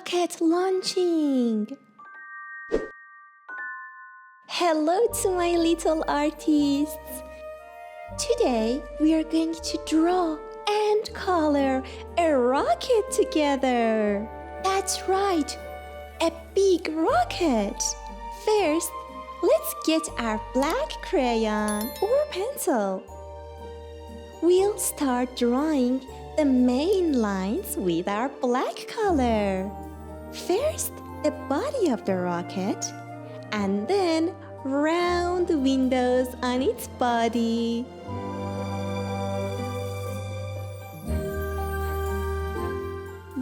rocket launching. Hello to my little artists. Today we are going to draw and color a rocket together. That's right, a big rocket. First, let's get our black crayon or pencil. We'll start drawing the main lines with our black color. First, the body of the rocket, and then round windows on its body.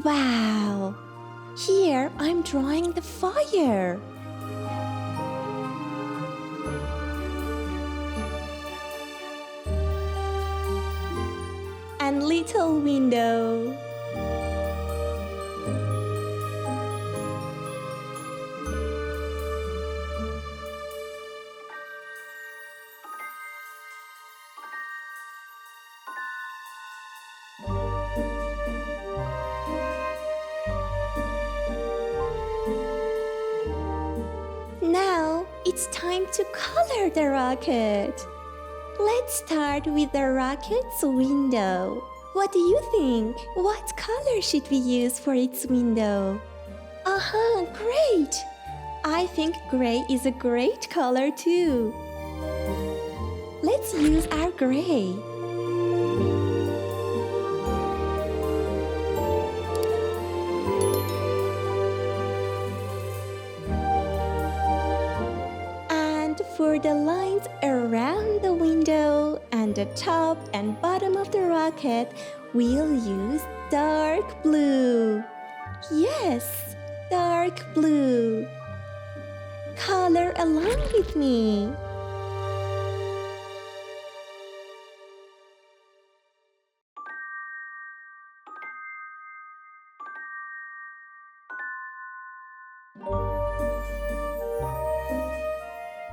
Wow! Here I'm drawing the fire. And little window. Now it's time to color the rocket. Let's start with the rocket's window. What do you think? What color should we use for its window? Great! I think gray is a great color too. Let's use our gray. For the lines around the window and the top and bottom of the rocket, we'll use dark blue. Yes, dark blue. Color along with me.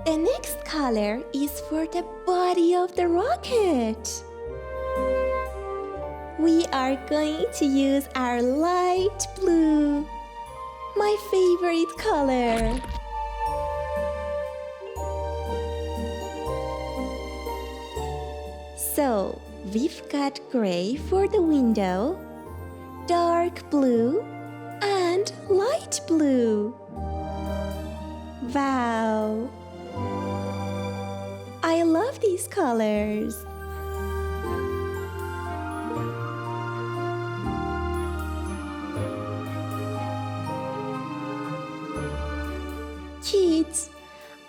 The next color is for the body of the rocket. We are going to use our light blue, my favorite color. So, we've got gray for the window, dark blue, and light blue. Wow! I love these colors. Kids,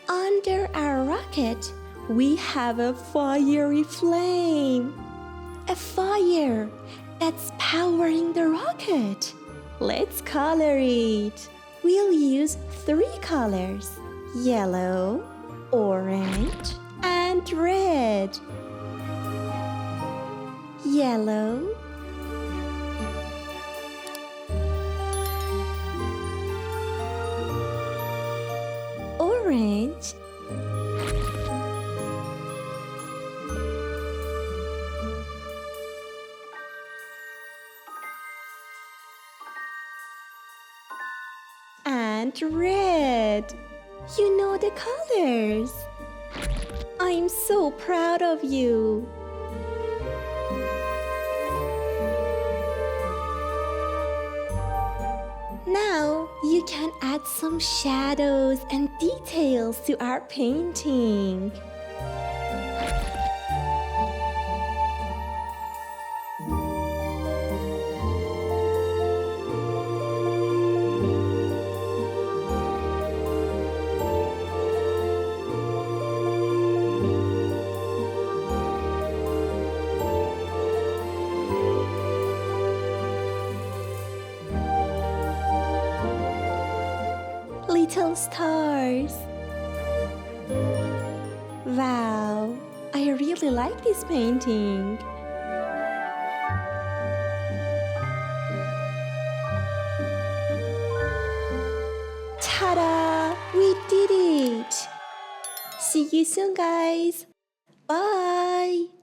under our rocket, we have a fiery flame. A fire that's powering the rocket. Let's color it. We'll use 3 colors: yellow, orange, and red. Yellow, orange, and red. You know the colors. I'm so proud of you. Now you can add some shadows and details to our painting. Little stars. Wow, I really like this painting. Ta-da! We did it! See you soon, guys. Bye!